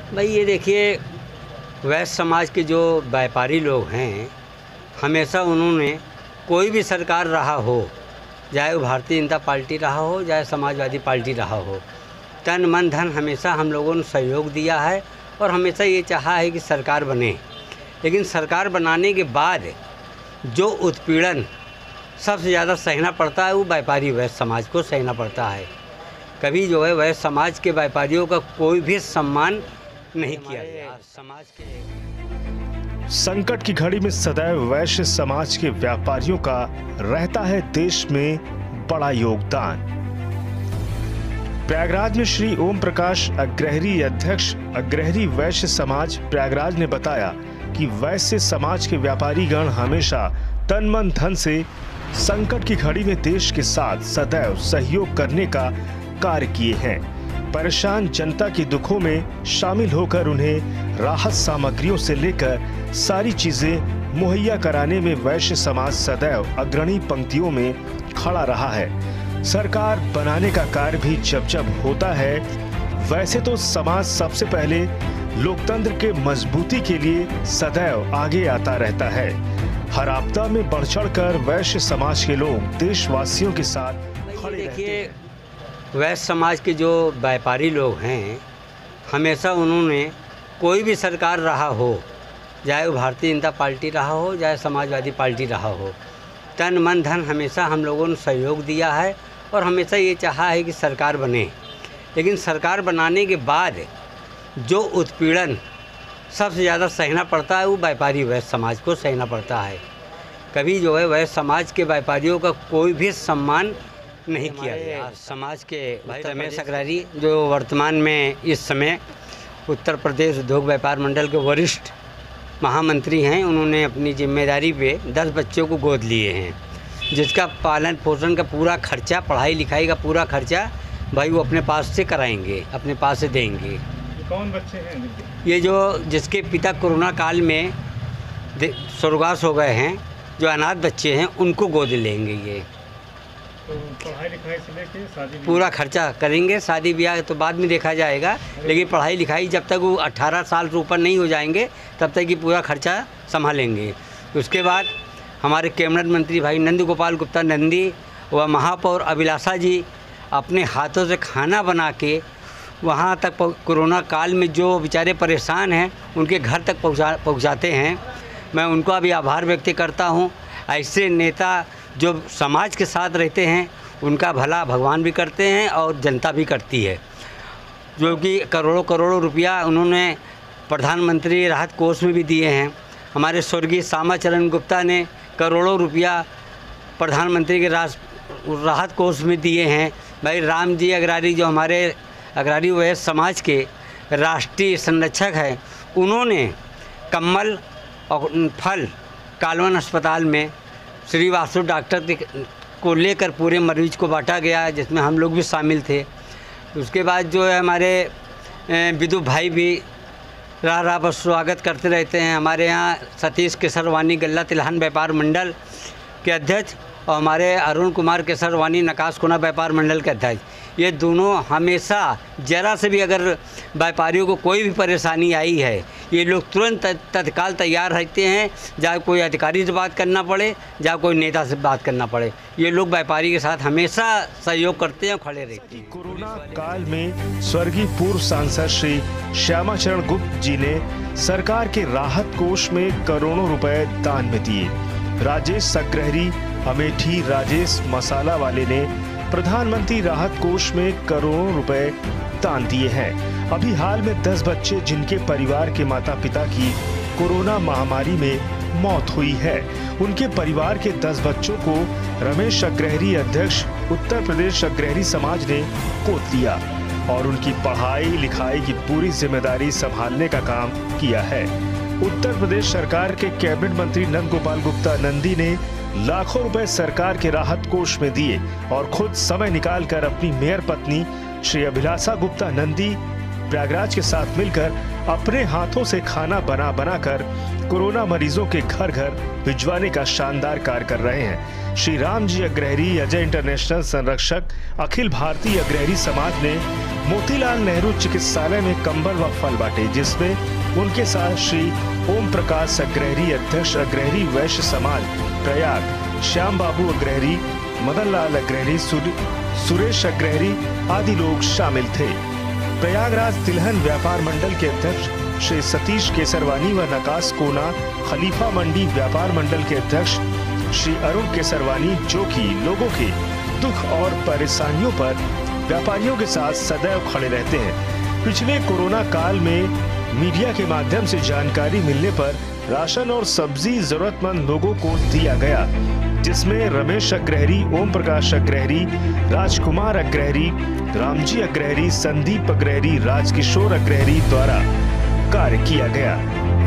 भाई ये देखिए, वैश्य समाज के जो व्यापारी लोग हैं, हमेशा उन्होंने कोई भी सरकार रहा हो, चाहे वो भारतीय जनता पार्टी रहा हो, चाहे समाजवादी पार्टी रहा हो, तन मन धन हमेशा हम लोगों ने सहयोग दिया है और हमेशा ये चाहा है कि सरकार बने। लेकिन सरकार बनाने के बाद जो उत्पीड़न सबसे ज़्यादा सहना पड़ता है वो व्यापारी वैश्य समाज को सहना पड़ता है। कभी जो है वैश्य समाज के व्यापारियों का कोई भी सम्मान नहीं किया गया। समाज के संकट की घड़ी में सदैव वैश्य समाज के व्यापारियों का रहता है देश में बड़ा योगदान। प्रयागराज में श्री ओम प्रकाश अग्रहरी अध्यक्ष अग्रहरी वैश्य समाज प्रयागराज ने बताया कि वैश्य समाज के व्यापारी गण हमेशा तन मन धन से संकट की घड़ी में देश के साथ सदैव सहयोग करने का कार्य किए हैं। परेशान जनता के दुखों में शामिल होकर उन्हें राहत सामग्रियों से लेकर सारी चीजें मुहैया कराने में वैश्य समाज सदैव अग्रणी पंक्तियों में खड़ा रहा है। सरकार बनाने का कार्य भी जब जब होता है, वैसे तो समाज सबसे पहले लोकतंत्र के मजबूती के लिए सदैव आगे आता रहता है। हर आपदा में बढ़ चढ़कर वैश्य समाज के लोग देशवासियों के साथ खड़े रहते हैं। वैश्य समाज के जो व्यापारी लोग हैं, हमेशा उन्होंने कोई भी सरकार रहा हो, चाहे वो भारतीय जनता पार्टी रहा हो, चाहे समाजवादी पार्टी रहा हो, तन मन धन हमेशा हम लोगों ने सहयोग दिया है और हमेशा ये चाहा है कि सरकार बने। लेकिन सरकार बनाने के बाद जो उत्पीड़न सबसे ज़्यादा सहना पड़ता है वो व्यापारी वैश्य समाज को सहना पड़ता है। कभी जो है वैश्य समाज के व्यापारियों का कोई भी सम्मान नहीं किया गया। समाज के भाई रमेश अग्रहरी जो वर्तमान में इस समय उत्तर प्रदेश उद्योग व्यापार मंडल के वरिष्ठ महामंत्री हैं, उन्होंने अपनी जिम्मेदारी पे 10 बच्चों को गोद लिए हैं, जिसका पालन पोषण का पूरा खर्चा, पढ़ाई लिखाई का पूरा खर्चा भाई वो अपने पास से कराएंगे, अपने पास से देंगे। कौन बच्चे हैं? ये जो जिसके पिता कोरोना काल में स्वर्गवास हो गए हैं, जो अनाथ बच्चे हैं, उनको गोद लेंगे। ये तो पढ़ाई लिखाई से लेके शादी पूरा खर्चा करेंगे। शादी ब्याह तो बाद में देखा जाएगा, लेकिन पढ़ाई लिखाई जब तक वो 18 साल से ऊपर नहीं हो जाएंगे तब तक ये पूरा खर्चा संभालेंगे। उसके बाद हमारे कैबिनेट मंत्री भाई नंद गोपाल गुप्ता नंदी व महापौर अभिलाषा जी अपने हाथों से खाना बना के वहाँ तक कोरोना काल में जो बेचारे परेशान हैं उनके घर तक पहुँचाते हैं। मैं उनका भी आभार व्यक्त करता हूँ। ऐसे नेता जो समाज के साथ रहते हैं उनका भला भगवान भी करते हैं और जनता भी करती है। जो कि करोड़ों करोड़ों रुपया उन्होंने प्रधानमंत्री राहत कोष में भी दिए हैं। हमारे स्वर्गीय श्यामाचरण गुप्ता ने करोड़ों रुपया प्रधानमंत्री के राहत कोष में दिए हैं। भाई राम जी अग्रहरी जो हमारे अग्रहरी वैश्य समाज के राष्ट्रीय संरक्षक हैं, उन्होंने कम्बल और फल कालवन अस्पताल में श्रीवास्तु डॉक्टर को लेकर पूरे मरीज को बांटा गया, जिसमें हम लोग भी शामिल थे। उसके बाद जो है हमारे विदु भाई भी राह पर स्वागत करते रहते हैं। हमारे यहाँ सतीश केसरवानी गल्ला तिलहन व्यापार मंडल के अध्यक्ष और हमारे अरुण कुमार केसरवानी नकाशकोना व्यापार मंडल के अध्यक्ष, ये दोनों हमेशा ज़रा से भी अगर व्यापारियों को कोई भी परेशानी आई है, ये लोग तुरंत तत्काल तैयार रहते हैं, चाहे कोई अधिकारी से बात करना पड़े, चाहे कोई नेता से बात करना पड़े, ये लोग व्यापारी के साथ हमेशा सहयोग करते हैं, खड़े रहते हैं। कोरोना काल में स्वर्गीय पूर्व सांसद श्री श्यामाचरण गुप्ता जी ने सरकार के राहत कोष में करोड़ों रुपए दान में दिए। राजेश अग्रहरी अमेठी राजेश मसाला वाले ने प्रधानमंत्री राहत कोष में करोड़ों रुपए दान दिए हैं। अभी हाल में 10 बच्चे जिनके परिवार के माता पिता की कोरोना महामारी में मौत हुई है, उनके परिवार के 10 बच्चों को रमेश अग्रहरी अध्यक्ष उत्तर प्रदेश अग्रहरी समाज ने गोद लिया और उनकी पढ़ाई लिखाई की पूरी जिम्मेदारी संभालने का काम किया है। उत्तर प्रदेश सरकार के कैबिनेट मंत्री नंद गोपाल गुप्ता नंदी ने लाखों रुपए सरकार के राहत कोष में दिए और खुद समय निकालकर अपनी मेयर पत्नी श्री अभिलाषा गुप्ता नंदी प्रयागराज के साथ मिलकर अपने हाथों से खाना बना कर कोरोना मरीजों के घर घर भिजवाने का शानदार कार्य कर रहे हैं। श्री राम जी अग्रहरी अजय इंटरनेशनल संरक्षक अखिल भारतीय अग्रहरी समाज ने मोतीलाल नेहरू चिकित्सालय में कंबल व फल बांटे, जिसमें उनके साथ श्री ओम प्रकाश अग्रहरी, अध्यक्ष अग्रहरी वैश्य समाज प्रयाग, श्याम बाबू अग्रहरी, मदन लाल अग्रहरी, सुरेश अग्रहरी आदि लोग शामिल थे। प्रयागराज तिलहन व्यापार मंडल के अध्यक्ष श्री सतीश केसरवानी व नकास कोना खलीफा मंडी व्यापार मंडल के अध्यक्ष श्री अरुण केसरवानी, जो कि लोगों के दुख और परेशानियों पर व्यापारियों के साथ सदैव खड़े रहते हैं। पिछले कोरोना काल में मीडिया के माध्यम से जानकारी मिलने पर राशन और सब्जी जरूरतमंद लोगों को दिया गया, जिसमें रमेश अग्रहरी, ओम प्रकाश अग्रहरी, राजकुमार अग्रहरी, रामजी अग्रहरी, संदीप अग्रहरी, राजकिशोर अग्रहरी द्वारा कार्य किया गया।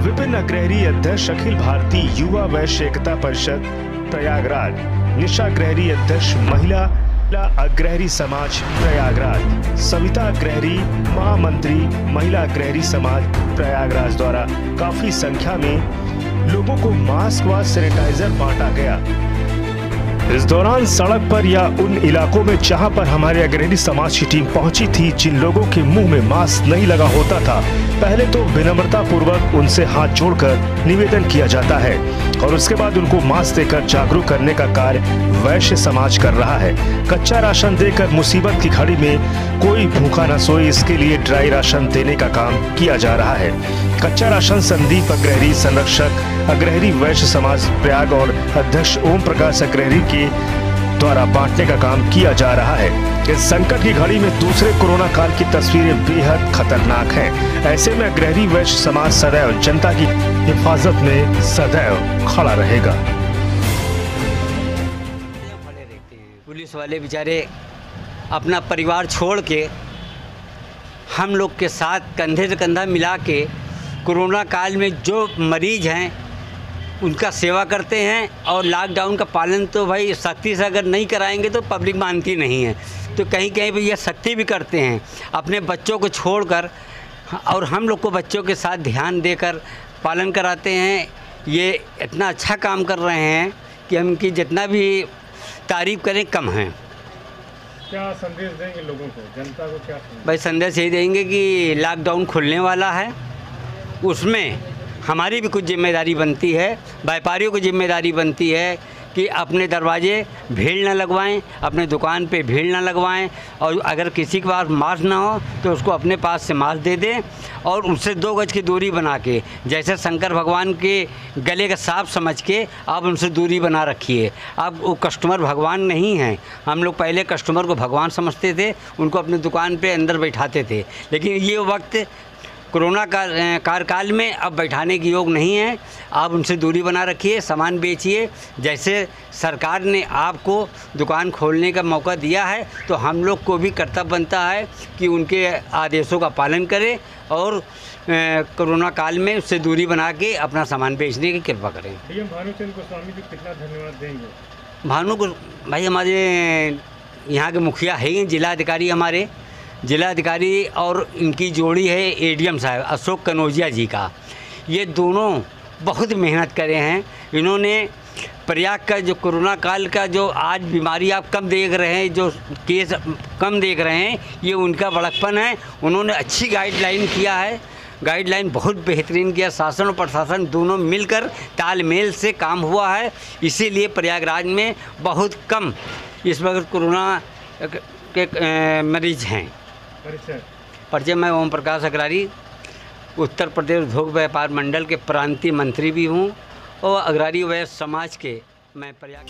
विपिन अग्रहरी, अध्यक्ष अखिल भारतीय युवा वैश्य एकता परिषद प्रयागराज, निशा अग्रहरी, अध्यक्ष महिला अग्रहरी समाज प्रयागराज, सविता अग्रहरी, महामंत्री महिला अग्रहरी समाज प्रयागराज द्वारा काफी संख्या में लोगों को मास्क व सैनिटाइजर बांटा गया। इस दौरान सड़क पर या उन इलाकों में जहां पर हमारे अग्रहरी समाज की टीम पहुंची थी, जिन लोगों के मुंह में मास्क नहीं लगा होता था, पहले तो विनम्रता पूर्वक उनसे हाथ जोड़कर निवेदन किया जाता है और उसके बाद उनको मास्क देकर जागरूक करने का कार्य वैश्य समाज कर रहा है। कच्चा राशन देकर मुसीबत की घड़ी में कोई भूखा न सोए, इसके लिए ड्राई राशन देने का काम किया जा रहा है। कच्चा राशन संदीप अग्रहरी, संरक्षक अग्रहरी वैश्य समाज प्रयाग और अध्यक्ष ओम प्रकाश अग्रहरी के द्वारा बांटने का काम किया जा रहा है। इस संकट की घड़ी में दूसरे कोरोना काल की तस्वीरें बेहद खतरनाक हैं। ऐसे में अग्रहरी वैश्य समाज सदैव जनता की हिफाजत में सदैव खड़ा रहेगा। पुलिस वाले बेचारे अपना परिवार छोड़ के हम लोग के साथ कंधे से कंधा मिला के कोरोना काल में जो मरीज हैं उनका सेवा करते हैं। और लॉकडाउन का पालन तो भाई सख्ती से अगर नहीं कराएंगे तो पब्लिक मानती नहीं है, तो कहीं कहीं भी ये सख्ती भी करते हैं अपने बच्चों को छोड़कर, और हम लोग को बच्चों के साथ ध्यान देकर पालन कराते हैं। ये इतना अच्छा काम कर रहे हैं कि हम इनकी जितना भी तारीफ़ करें कम है। क्या संदेश देंगे लोगों को, जनता को क्या भाई संदेश यही देंगे कि लॉकडाउन खुलने वाला है, उसमें हमारी भी कुछ जिम्मेदारी बनती है, व्यापारियों की जिम्मेदारी बनती है कि अपने दरवाजे भीड़ न लगवाएं, अपने दुकान पे भीड़ न लगवाएं, और अगर किसी के पास मास्क ना हो तो उसको अपने पास से मास्क दे दें और उससे 2 गज की दूरी बना के, जैसे शंकर भगवान के गले का सांप समझ के आप उनसे दूरी बना रखिए। आप वो कस्टमर भगवान नहीं हैं। हम लोग पहले कस्टमर को भगवान समझते थे, उनको अपनी दुकान पे अंदर बैठाते थे, लेकिन ये वक्त कोरोना कार्यकाल में अब बैठाने की योग नहीं है। आप उनसे दूरी बना रखिए, सामान बेचिए। जैसे सरकार ने आपको दुकान खोलने का मौका दिया है, तो हम लोग को भी कर्तव्य बनता है कि उनके आदेशों का पालन करें और कोरोना काल में उससे दूरी बना के अपना सामान बेचने की कृपा करें। डीएम भानुचंद्र गोस्वामी जी कितना धन्यवाद देंगे? भानु को भाई हमारे यहाँ के मुखिया हैं, जिलाधिकारी हमारे जिलाधिकारी, और इनकी जोड़ी है एडीएम साहब अशोक कनौजिया जी का। ये दोनों बहुत मेहनत करे हैं। इन्होंने प्रयाग का जो कोरोना काल का जो आज बीमारी आप कम देख रहे हैं, जो केस कम देख रहे हैं, ये उनका बड़कपन है। उन्होंने अच्छी गाइडलाइन किया है, गाइडलाइन बहुत बेहतरीन किया। शासन और प्रशासन दोनों मिलकर तालमेल से काम हुआ है, इसीलिए प्रयागराज में बहुत कम इस वक्त कोरोना के मरीज हैं। परिचय मैं ओम प्रकाश अग्रहरी, उत्तर प्रदेश उद्योग व्यापार मंडल के प्रांतीय मंत्री भी हूँ और अग्रहरी वैश्य समाज के मैं प्रयाग